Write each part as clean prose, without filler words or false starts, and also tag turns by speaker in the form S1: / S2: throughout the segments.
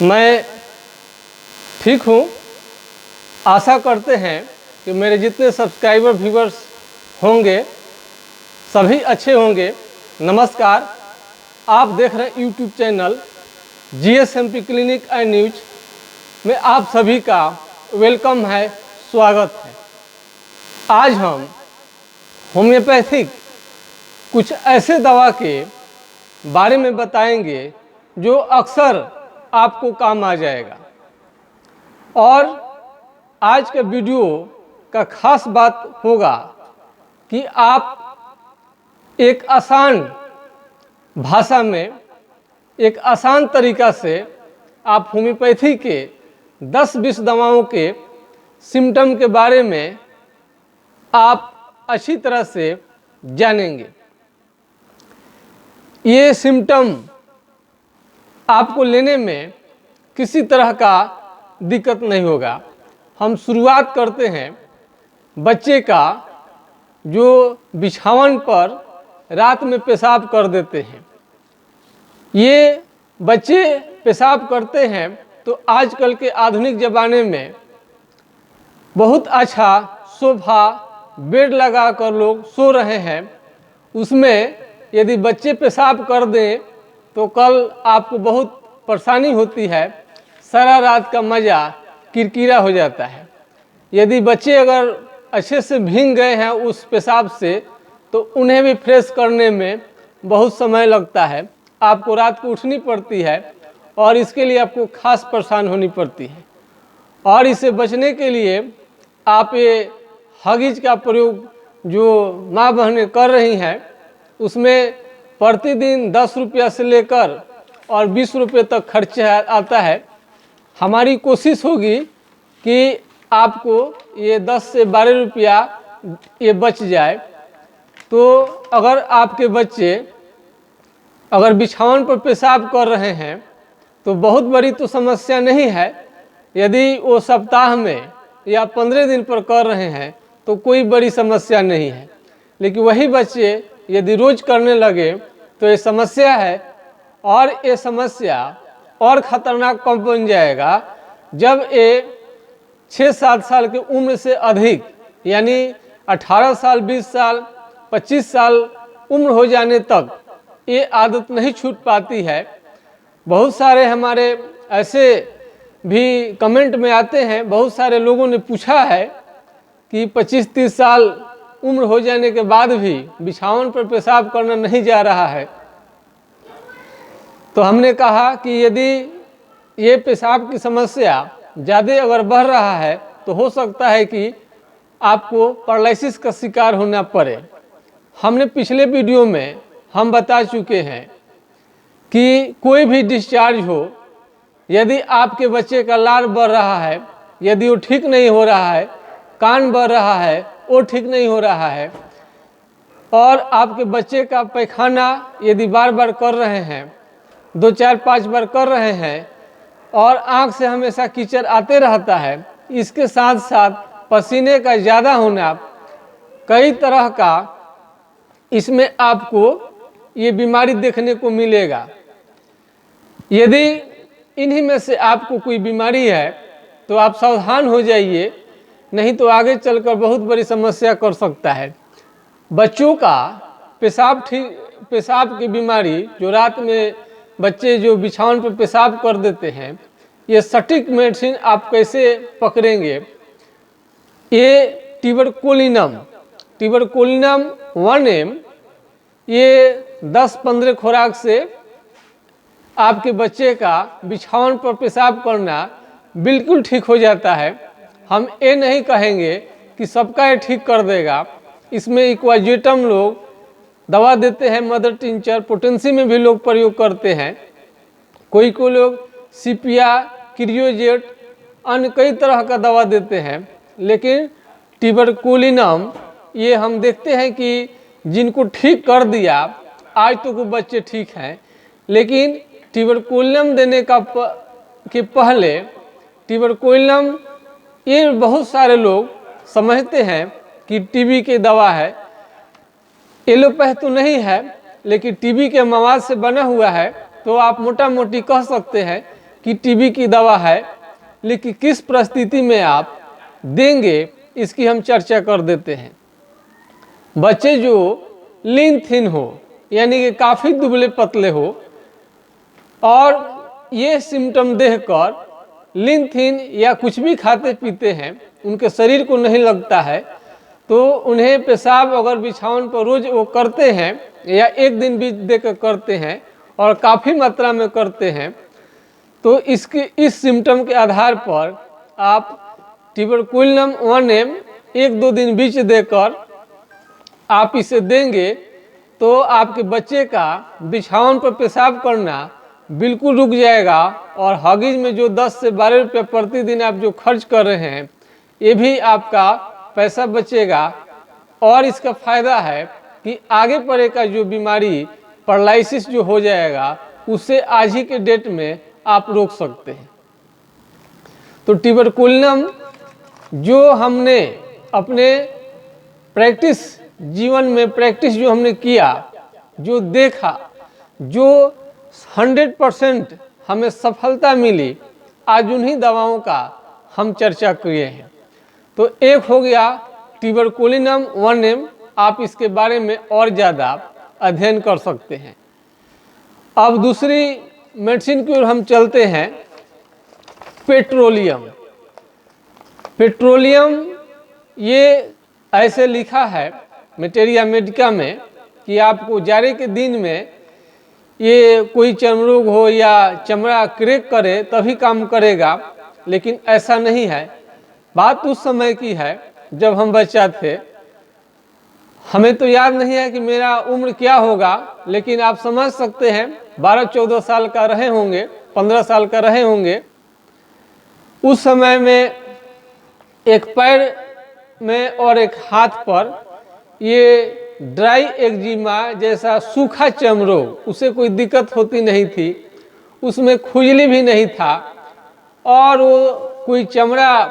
S1: मैं ठीक हूँ। आशा करते हैं कि मेरे जितने सब्सक्राइबर व्यूवर्स होंगे सभी अच्छे होंगे। नमस्कार, आप देख रहे हैं YouTube channel GSMP clinic and news में आप सभी का वेलकम है, स्वागत है। आज हम होम्योपैथिक कुछ ऐसे दवा के बारे में बताएंगे जो अक्सर आपको काम आ जाएगा। और आज के वीडियो का खास बात होगा कि आप एक आसान भाषा में, एक आसान तरीका से आप होम्योपैथी के 10-20 दवाओं के सिम्टम के बारे में आप अच्छी तरह से जानेंगे। ये सिम्टम आपको लेने में किसी तरह का दिक्कत नहीं होगा। हम शुरुआत करते हैं बच्चे का जो बिछावन पर रात में पेशाब कर देते हैं। ये बच्चे पेशाब करते हैं तो आजकल के आधुनिक ज़माने में बहुत अच्छा सोफा बेड लगा कर लोग सो रहे हैं। उसमें यदि बच्चे पेशाब कर दें तो कल आपको बहुत परेशानी होती है, सारा रात का मज़ा किरकिरा हो जाता है। यदि बच्चे अगर अच्छे से भीग गए हैं उस पेशाब से तो उन्हें भी फ्रेश करने में बहुत समय लगता है। आपको रात को उठनी पड़ती है और इसके लिए आपको खास परेशान होनी पड़ती है। और इसे बचने के लिए आप ये हगीज का प्रयोग जो माँ बहनें कर रही हैं उसमें प्रतिदिन 10 रुपया से लेकर और 20 रुपये तक खर्चा आता है। हमारी कोशिश होगी कि आपको ये 10 से 12 रुपया ये बच जाए। तो अगर आपके बच्चे अगर बिछावन पर पेशाब कर रहे हैं तो बहुत बड़ी तो समस्या नहीं है। यदि वो सप्ताह में या 15 दिन पर कर रहे हैं तो कोई बड़ी समस्या नहीं है। लेकिन वही बच्चे यदि रोज करने लगे तो ये समस्या है। और ये समस्या और ख़तरनाक कब बन जाएगा जब ये 6-7 साल की उम्र से अधिक यानी 18 साल, 20 साल, 25 साल उम्र हो जाने तक ये आदत नहीं छूट पाती है। बहुत सारे हमारे ऐसे भी कमेंट में आते हैं, बहुत सारे लोगों ने पूछा है कि 25-30 साल उम्र हो जाने के बाद भी बिछावन पर पेशाब करना नहीं जा रहा है। तो हमने कहा कि यदि ये पेशाब की समस्या ज़्यादा अगर बढ़ रहा है तो हो सकता है कि आपको पैरालिसिस का शिकार होना पड़े। हमने पिछले वीडियो में हम बता चुके हैं कि कोई भी डिस्चार्ज हो, यदि आपके बच्चे का लार बढ़ रहा है, यदि वो ठीक नहीं हो रहा है, कान बढ़ रहा है, वो ठीक नहीं हो रहा है, और आपके बच्चे का पैखाना यदि बार बार कर रहे हैं, 2, 4, 5 बार कर रहे हैं और आँख से हमेशा कीचड़ आते रहता है, इसके साथ साथ पसीने का ज़्यादा होना, कई तरह का इसमें आपको ये बीमारी देखने को मिलेगा। यदि इन्हीं में से आपको कोई बीमारी है तो आप सावधान हो जाइए, नहीं तो आगे चलकर बहुत बड़ी समस्या कर सकता है। बच्चों का पेशाब की बीमारी जो रात में बच्चे जो बिछावन पर पेशाब कर देते हैं, ये सटीक मेडिसिन आप कैसे पकड़ेंगे? ये ट्यूबरकुलिनम 1M ये 10-15 खुराक से आपके बच्चे का बिछावन पर पेशाब करना बिल्कुल ठीक हो जाता है। हम ये नहीं कहेंगे कि सबका ये ठीक कर देगा। इसमें इक्वाजेटम लोग दवा देते हैं, मदर टिंचर, पोटेंसी में भी लोग प्रयोग करते हैं। कोई लोग सिपिया, क्रियोजेट, अन्य कई तरह का दवा देते हैं। लेकिन ट्यूबरकुलिनम ये हम देखते हैं कि जिनको ठीक कर दिया आज तो वो बच्चे ठीक हैं। लेकिन ट्यूबरकुलिनम देने के पहले ट्यूबरकुलिनम ये बहुत सारे लोग समझते हैं कि टीबी की दवा है। एलोपैथ तो नहीं है लेकिन टीबी के मवाद से बना हुआ है, तो आप मोटा मोटी कह सकते हैं कि टीबी की दवा है, लेकिन किस परिस्थिति में आप देंगे इसकी हम चर्चा कर देते हैं। बच्चे जो लीन थिन हो, यानी कि काफ़ी दुबले पतले हो और ये सिम्टम देखकर लीन थिन या कुछ भी खाते पीते हैं उनके शरीर को नहीं लगता है, तो उन्हें पेशाब अगर बिछावन पर रोज वो करते हैं या एक दिन भी देकर करते हैं और काफ़ी मात्रा में करते हैं, तो इस सिम्टम के आधार पर आप ट्यूबरकुलिनम 1M 1-2 दिन बीच देकर आप इसे देंगे तो आपके बच्चे का बिछावन पर पेशाब करना बिल्कुल रुक जाएगा और हॉगिज में जो 10 से 12 रुपये प्रतिदिन आप जो खर्च कर रहे हैं ये भी आपका पैसा बचेगा। और इसका फ़ायदा है कि आगे पड़े का जो बीमारी पैरालिसिस जो हो जाएगा उससे आज ही के डेट में आप रोक सकते हैं। तो ट्यूबरकुलिनम जो हमने अपने प्रैक्टिस जीवन में प्रैक्टिस जो हमने किया, जो देखा, जो 100% हमें सफलता मिली, आज उन्हीं दवाओं का हम चर्चा किए हैं। तो एक हो गया ट्यूबरकुलिनम 1M, आप इसके बारे में और ज़्यादा अध्ययन कर सकते हैं। अब दूसरी मेडिसिन की ओर हम चलते हैं, पेट्रोलियम। पेट्रोलियम ये ऐसे लिखा है मेटेरिया मेडिका में कि आपको जाड़े के दिन में ये कोई चर्म रोग हो या चमड़ा क्रैक करे तभी काम करेगा, लेकिन ऐसा नहीं है। बात उस समय की है जब हम बच्चा थे, हमें तो याद नहीं है कि मेरा उम्र क्या होगा, लेकिन आप समझ सकते हैं 12-14 साल का रहे होंगे, 15 साल का रहे होंगे। उस समय में एक पैर में और एक हाथ पर ये ड्राई एक्जिमा जैसा सूखा चर्म रोग, उसे कोई दिक्कत होती नहीं थी, उसमें खुजली भी नहीं था और वो कोई चमड़ा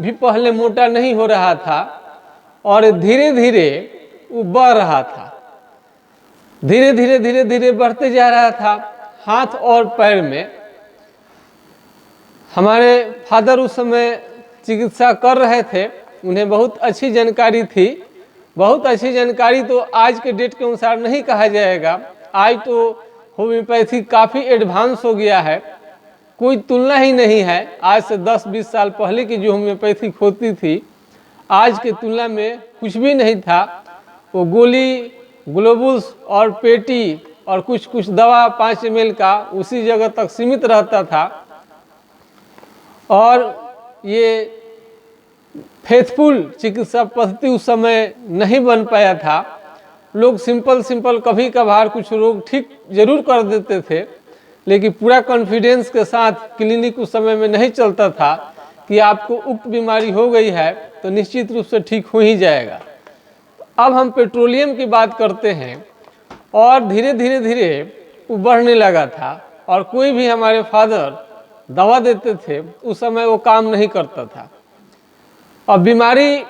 S1: भी पहले मोटा नहीं हो रहा था और धीरे धीरे वो बढ़ रहा था, धीरे धीरे बढ़ते जा रहा था हाथ और पैर में। हमारे फादर उस समय चिकित्सा कर रहे थे, उन्हें बहुत अच्छी जानकारी थी। बहुत अच्छी जानकारी तो आज के डेट के अनुसार नहीं कहा जाएगा, आज तो होम्योपैथी काफ़ी एडवांस हो गया है, कोई तुलना ही नहीं है। आज से 10-20 साल पहले की जो होम्योपैथी होती थी आज के तुलना में कुछ भी नहीं था। वो गोली, ग्लोबुल्स और पेटी और कुछ दवा 5 ml का उसी जगह तक सीमित रहता था और ये फेथफुल चिकित्सा पद्धति उस समय नहीं बन पाया था। लोग सिंपल कभी कभार कुछ रोग ठीक जरूर कर देते थे, लेकिन पूरा कॉन्फिडेंस के साथ क्लिनिक उस समय में नहीं चलता था कि आपको उक्त बीमारी हो गई है तो निश्चित रूप से ठीक हो ही जाएगा। अब हम पेट्रोलियम की बात करते हैं और धीरे धीरे वो बढ़ने लगा था और कोई भी हमारे फादर दवा देते थे उस समय वो काम नहीं करता था। अब बीमारी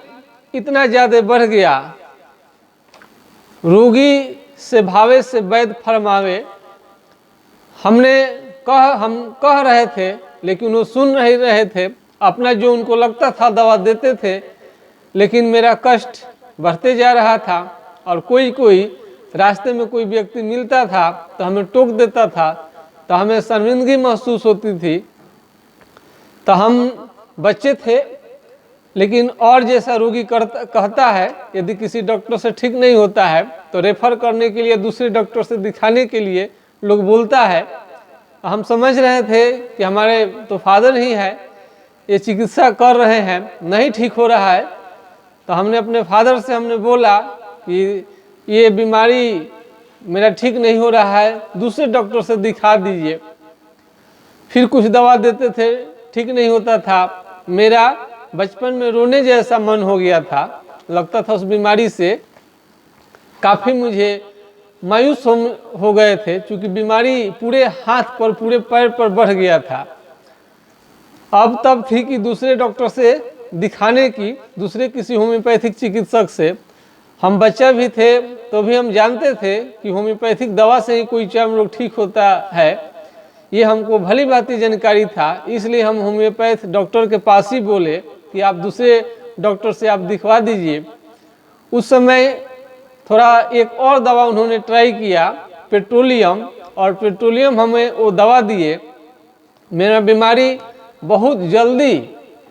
S1: इतना ज़्यादा बढ़ गया, रोगी से भावे से वैद्य फरमावे, हम कह रहे थे लेकिन वो सुन नहीं रहे थे। अपना जो उनको लगता था दवा देते थे, लेकिन मेरा कष्ट बढ़ते जा रहा था और कोई रास्ते में कोई व्यक्ति मिलता था तो हमें टोक देता था, तो हमें शर्मिंदगी महसूस होती थी। तो हम बच्चे थे, लेकिन और जैसा रोगी कहता है यदि किसी डॉक्टर से ठीक नहीं होता है तो रेफर करने के लिए दूसरे डॉक्टर से दिखाने के लिए लोग बोलता है। हम समझ रहे थे कि हमारे तो फादर ही है, ये चिकित्सा कर रहे हैं, नहीं ठीक हो रहा है। तो हमने अपने फादर से बोला कि ये बीमारी मेरा ठीक नहीं हो रहा है, दूसरे डॉक्टर से दिखा दीजिए। फिर कुछ दवा देते थे, ठीक नहीं होता था। मेरा बचपन में रोने जैसा मन हो गया था, लगता था उस बीमारी से काफ़ी मुझे मायूस हो गए थे, क्योंकि बीमारी पूरे हाथ पर पूरे पैर पर बढ़ गया था। अब तब थी कि दूसरे डॉक्टर से दिखाने की, दूसरे किसी होम्योपैथिक चिकित्सक से। हम बच्चा भी थे तो भी हम जानते थे कि होम्योपैथिक दवा से ही कोई चर्म रोग ठीक होता है, ये हमको भली भांति जानकारी था, इसलिए हम होम्योपैथ डॉक्टर के पास ही बोले कि आप दूसरे डॉक्टर से आप दिखवा दीजिए। उस समय थोड़ा एक और दवा उन्होंने ट्राई किया, पेट्रोलियम, और पेट्रोलियम हमें वो दवा दिए। मेरा बीमारी बहुत जल्दी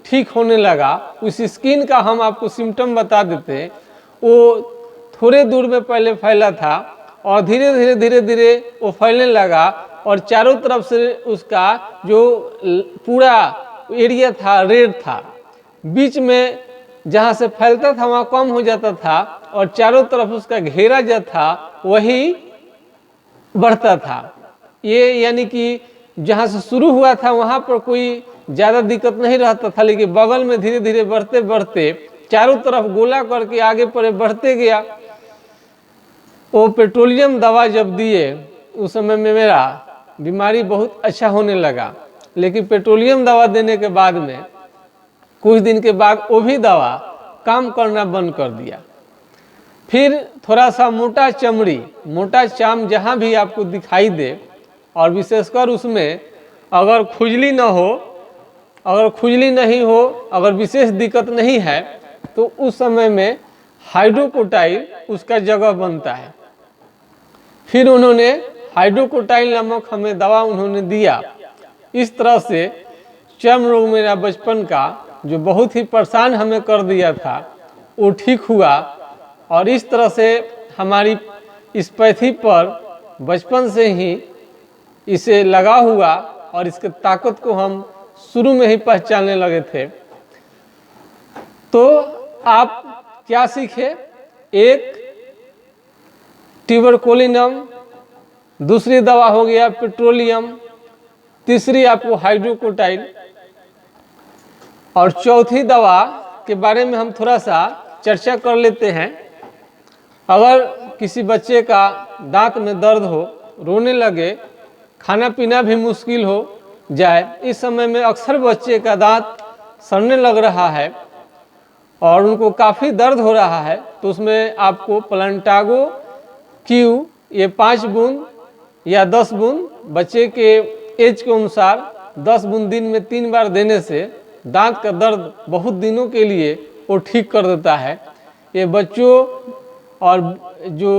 S1: ठीक होने लगा। उस स्किन का हम आपको सिम्टम बता देते हैं। वो थोड़े दूर में पहले फैला था और धीरे धीरे वो फैलने लगा और चारों तरफ से उसका जो पूरा एरिया था रेड था। बीच में जहाँ से फैलता था वहाँ कम हो जाता था और चारों तरफ उसका घेरा जो था वही बढ़ता था। ये यानी कि जहाँ से शुरू हुआ था वहाँ पर कोई ज़्यादा दिक्कत नहीं रहता था, लेकिन बगल में धीरे धीरे बढ़ते बढ़ते चारों तरफ गोला करके आगे पर बढ़ते गया। वो पेट्रोलियम दवा जब दिए उस समय में मेरा बीमारी बहुत अच्छा होने लगा। लेकिन पेट्रोलियम दवा देने के बाद में कुछ दिन के बाद वो भी दवा काम करना बंद कर दिया। फिर थोड़ा सा मोटा चमड़ी, मोटा चाम जहाँ भी आपको दिखाई दे, और विशेषकर उसमें अगर खुजली न हो, अगर खुजली नहीं हो, अगर विशेष दिक्कत नहीं है, तो उस समय में हाइड्रोकोटाइल उसका जगह बनता है। फिर उन्होंने हाइड्रोकोटाइल नामक हमें दवा उन्होंने दिया। इस तरह से चर्म रोग मेरा बचपन का जो बहुत ही परेशान हमें कर दिया था वो ठीक हुआ। और इस तरह से हमारी इस पैथी पर बचपन से ही इसे लगा हुआ और इसके ताकत को हम शुरू में ही पहचानने लगे थे। तो आप क्या सीखे? एक ट्यूबरकुलिनम, दूसरी दवा हो गया पेट्रोलियम, तीसरी आपको हाइड्रोकोटाइल, और चौथी दवा के बारे में हम थोड़ा सा चर्चा कर लेते हैं। अगर किसी बच्चे का दांत में दर्द हो, रोने लगे, खाना पीना भी मुश्किल हो जाए, इस समय में अक्सर बच्चे का दांत सड़ने लग रहा है और उनको काफ़ी दर्द हो रहा है, तो उसमें आपको प्लांटागो क्यू ये 5 बूंद या 10 बूंद बच्चे के एज के अनुसार 10 बूंद दिन में 3 बार देने से दांत का दर्द बहुत दिनों के लिए वो ठीक कर देता है। ये बच्चों और जो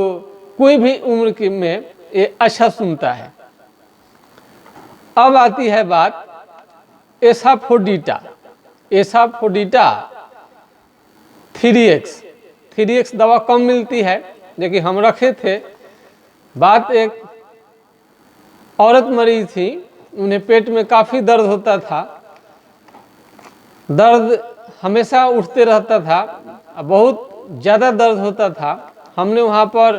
S1: कोई भी उम्र के में ये अच्छा सुनता है। अब आती है बात एसाफोडिटा। एसाफोडिटा 3x दवा कम मिलती है, लेकिन हम रखे थे। बात एक औरत मरीज थी, उन्हें पेट में काफ़ी दर्द होता था, दर्द हमेशा उठते रहता था, बहुत ज़्यादा दर्द होता था। हमने वहाँ पर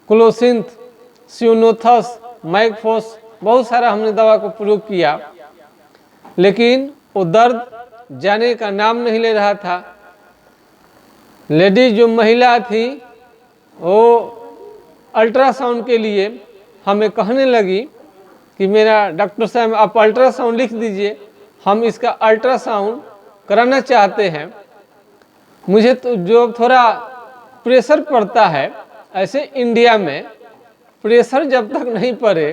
S1: क्लोसिंथ, सियोनोथस, मैकफोस बहुत सारा हमने दवा को प्रयोग किया, लेकिन वो दर्द जाने का नाम नहीं ले रहा था। लेडीज जो महिला थी वो अल्ट्रासाउंड के लिए हमें कहने लगी कि मेरा डॉक्टर साहब आप अल्ट्रासाउंड लिख दीजिए, हम इसका अल्ट्रासाउंड कराना चाहते हैं। मुझे तो जो थोड़ा प्रेशर पड़ता है, ऐसे इंडिया में प्रेशर जब तक नहीं पड़े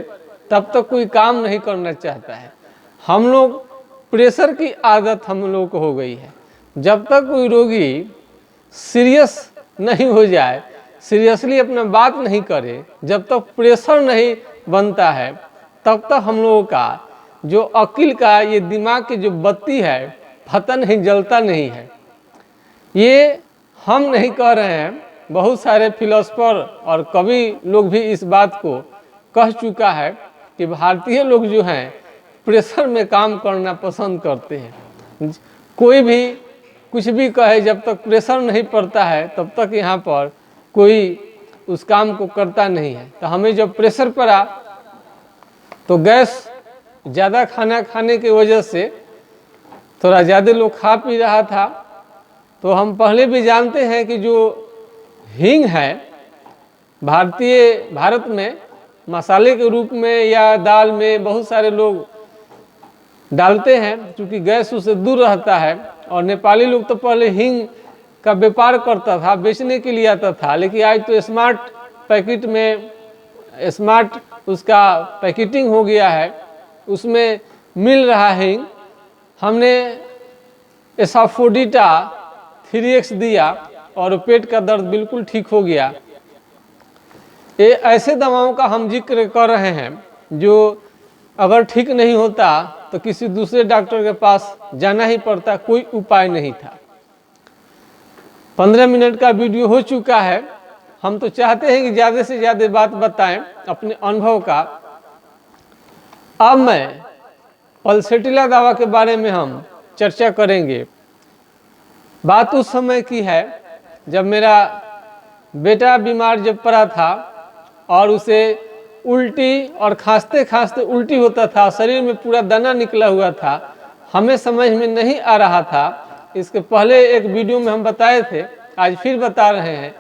S1: तब तक कोई काम नहीं करना चाहता है। हम लोग प्रेशर की आदत हम लोग को हो गई है। जब तक कोई रोगी सीरियस नहीं हो जाए, सीरियसली अपना बात नहीं करे, जब तक प्रेशर नहीं बनता है, तब तक हम लोगों का जो अक्ल का ये दिमाग की जो बत्ती है पता नहीं जलता नहीं है। ये हम नहीं कह रहे हैं, बहुत सारे फिलोसफर और कवि लोग भी इस बात को कह चुका है कि भारतीय लोग जो हैं प्रेशर में काम करना पसंद करते हैं। कोई भी कुछ भी कहे, जब तक प्रेशर नहीं पड़ता है तब तक यहाँ पर कोई उस काम को करता नहीं है। तो हमें जब प्रेशर पड़ा तो गैस ज़्यादा खाना खाने की वजह से थोड़ा ज़्यादा लोग खा पी रहा था। तो हम पहले भी जानते हैं कि जो हींग है भारत में मसाले के रूप में या दाल में बहुत सारे लोग डालते हैं, क्योंकि गैस उससे दूर रहता है। और नेपाली लोग तो पहले हींग का व्यापार करता था, बेचने के लिए आता था, लेकिन आज तो स्मार्ट पैकेट में स्मार्ट उसका पैकेटिंग हो गया है उसमें मिल रहा है। हमने एसाफोडिटा 3x दिया और पेट का दर्द बिल्कुल ठीक हो गया। ये ऐसे दवाओं का हम जिक्र कर रहे हैं जो अगर ठीक नहीं होता तो किसी दूसरे डॉक्टर के पास जाना ही पड़ता, कोई उपाय नहीं था। 15 मिनट का वीडियो हो चुका है। हम तो चाहते हैं कि ज़्यादा से ज़्यादा बात बताएं अपने अनुभव का। अब मैं पल्सेटिला दवा के बारे में हम चर्चा करेंगे। बात उस समय की है जब मेरा बेटा बीमार जब पड़ा था और उसे उल्टी और खांसते खांसते उल्टी होता था, शरीर में पूरा दाना निकला हुआ था। हमें समझ में नहीं आ रहा था। इसके पहले एक वीडियो में हम बताए थे, आज फिर बता रहे हैं।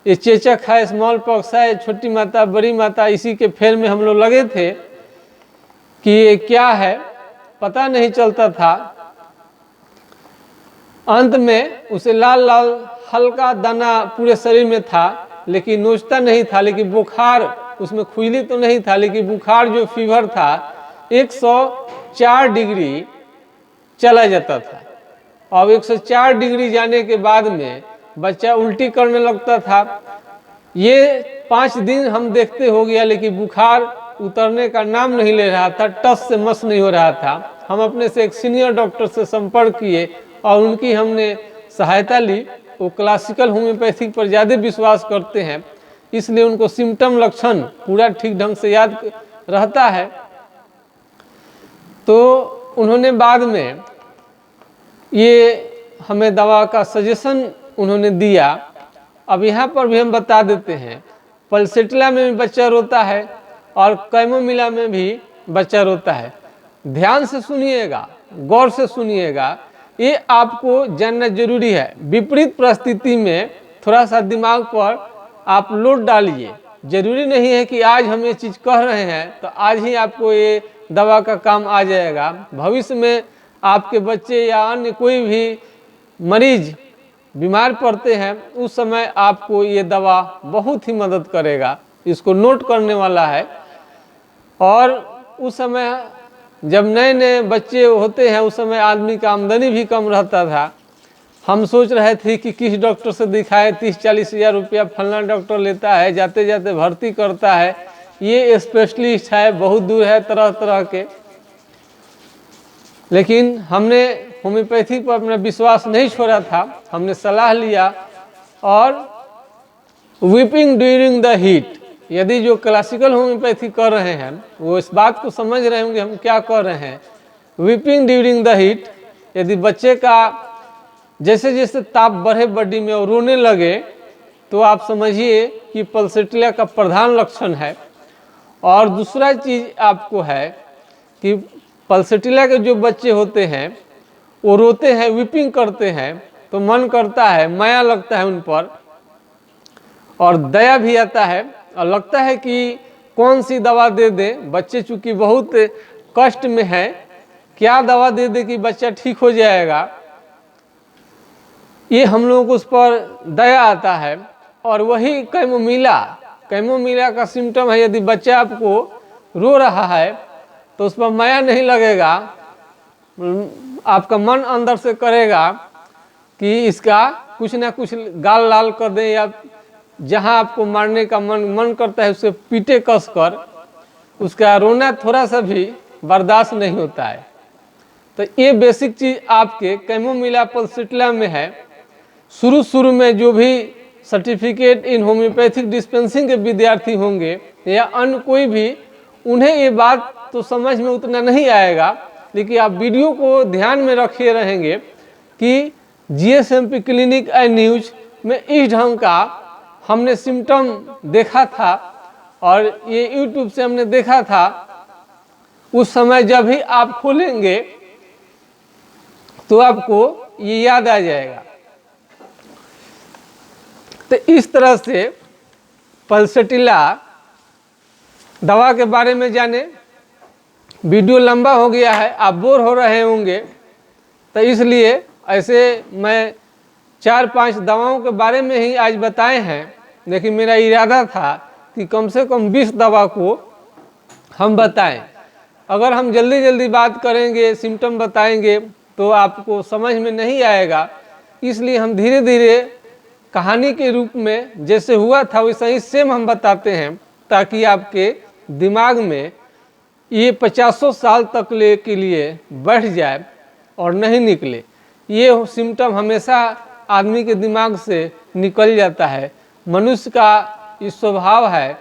S1: ये चेचक है, स्मॉल पॉक्स है, छोटी माता बड़ी माता, इसी के फेर में हम लोग लगे थे कि ये क्या है, पता नहीं चलता था। अंत में उसे लाल लाल हल्का दाना पूरे शरीर में था, लेकिन नोचता नहीं था, लेकिन बुखार उसमें खुजली तो नहीं था, लेकिन बुखार जो फीवर था 104 डिग्री चला जाता था। अब 104 डिग्री जाने के बाद में बच्चा उल्टी करने लगता था। ये 5 दिन हम देखते हो गया, लेकिन बुखार उतरने का नाम नहीं ले रहा था, टस से मस नहीं हो रहा था। हम अपने से एक सीनियर डॉक्टर से संपर्क किए और उनकी हमने सहायता ली। वो क्लासिकल होम्योपैथिक पर ज़्यादा विश्वास करते हैं, इसलिए उनको सिम्टम लक्षण पूरा ठीक ढंग से याद रहता है। तो उन्होंने बाद में ये हमें दवा का सजेशन उन्होंने दिया। अब यहाँ पर भी हम बता देते हैं, पल्सेटिला में भी बच्चा रोता है और कैमोमिला में भी बच्चा रोता है। ध्यान से सुनिएगा, गौर से सुनिएगा, ये आपको जानना जरूरी है। विपरीत परिस्थिति में थोड़ा सा दिमाग पर आप लोड डालिए। जरूरी नहीं है कि आज हम ये चीज़ कह रहे हैं तो आज ही आपको ये दवा का काम आ जाएगा। भविष्य में आपके बच्चे या अन्य कोई भी मरीज बीमार पड़ते हैं, उस समय आपको ये दवा बहुत ही मदद करेगा। इसको नोट करने वाला है। और उस समय जब नए नए बच्चे होते हैं, उस समय आदमी का आमदनी भी कम रहता था। हम सोच रहे थे कि किस डॉक्टर से दिखाए, 30-40 हज़ार रुपया फलना डॉक्टर लेता है, जाते जाते भर्ती करता है, ये स्पेशलिस्ट है, बहुत दूर है, तरह तरह के। लेकिन हमने होम्योपैथी पर अपना विश्वास नहीं छोड़ा था। हमने सलाह लिया और वीपिंग ड्यूरिंग द हीट, यदि जो क्लासिकल होम्योपैथी कर रहे हैं वो इस बात को समझ रहे होंगे हम क्या कर रहे हैं। वीपिंग ड्यूरिंग द हीट, यदि बच्चे का जैसे जैसे ताप बढ़े बॉडी में और रोने लगे तो आप समझिए कि पल्सेटिला का प्रधान लक्षण है। और दूसरा चीज़ आपको है कि पल्सेटिला के जो बच्चे होते हैं वो रोते हैं, वीपिंग करते हैं, तो मन करता है, माया लगता है उन पर और दया भी आता है और लगता है कि कौन सी दवा दे दें। बच्चे चूँकि बहुत कष्ट में है, क्या दवा दे दे कि बच्चा ठीक हो जाएगा, ये हम लोगों को उस पर दया आता है। और वही कैमोमिला का सिम्टम है। यदि बच्चा आपको रो रहा है तो उस पर माया नहीं लगेगा, आपका मन अंदर से करेगा कि इसका कुछ ना कुछ गाल लाल कर दें, या जहां आपको मारने का मन करता है उसे पीटे कस कर। उसका रोना थोड़ा सा भी बर्दाश्त नहीं होता है। तो ये बेसिक चीज़ आपके कैमोमिला पल्सेटिला में है। शुरू में जो भी सर्टिफिकेट इन होम्योपैथिक डिस्पेंसिंग के विद्यार्थी होंगे या अन्य कोई भी, उन्हें ये बात तो समझ में उतना नहीं आएगा, लेकिन आप वीडियो को ध्यान में रखे रहेंगे कि GSMP क्लिनिक एंड न्यूज में इस ढंग का हमने सिम्टम देखा था और ये YouTube से हमने देखा था। उस समय जब भी आप खोलेंगे तो आपको ये याद आ जाएगा। तो इस तरह से पल्सेटिला दवा के बारे में जाने। वीडियो लंबा हो गया है, आप बोर हो रहे होंगे, तो इसलिए ऐसे मैं 4-5 दवाओं के बारे में ही आज बताए हैं। लेकिन मेरा इरादा था कि कम से कम 20 दवा को हम बताएं। अगर हम जल्दी जल्दी बात करेंगे, सिम्टम बताएंगे तो आपको समझ में नहीं आएगा। इसलिए हम धीरे धीरे कहानी के रूप में जैसे हुआ था वैसा ही सेम हम बताते हैं, ताकि आपके दिमाग में ये 50 साल तक के लिए बैठ जाए और नहीं निकले। ये सिम्टम हमेशा आदमी के दिमाग से निकल जाता है। मनुष्य का ये स्वभाव है,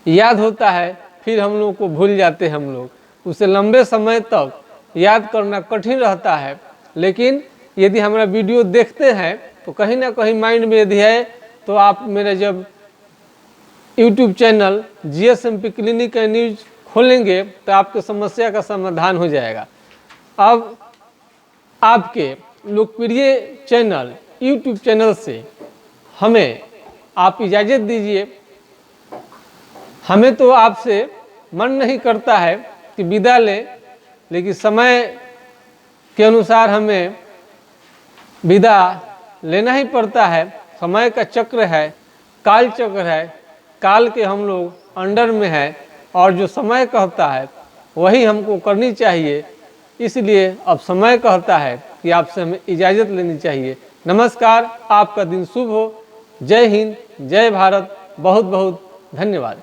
S1: याद होता है फिर हम लोग को भूल जाते हैं। हम लोग उसे लंबे समय तक याद करना कठिन रहता है। लेकिन यदि हमारा वीडियो देखते हैं तो कहीं ना कहीं माइंड में यदि है तो आप मेरा जब YouTube channel GSMP clinic and news खोलेंगे तो आपके समस्या का समाधान हो जाएगा। अब आपके लोकप्रिय चैनल YouTube चैनल से हमें आप इजाज़त दीजिए। हमें तो आपसे मन नहीं करता है कि विदा लें, लेकिन समय के अनुसार हमें विदा लेना ही पड़ता है। समय का चक्र है, काल चक्र है, काल के हम लोग अंडर में है और जो समय कहता है वही हमको करनी चाहिए। इसलिए अब समय कहता है कि आपसे हमें इजाज़त लेनी चाहिए। नमस्कार, आपका दिन शुभ हो। जय हिंद, जय भारत, बहुत बहुत धन्यवाद।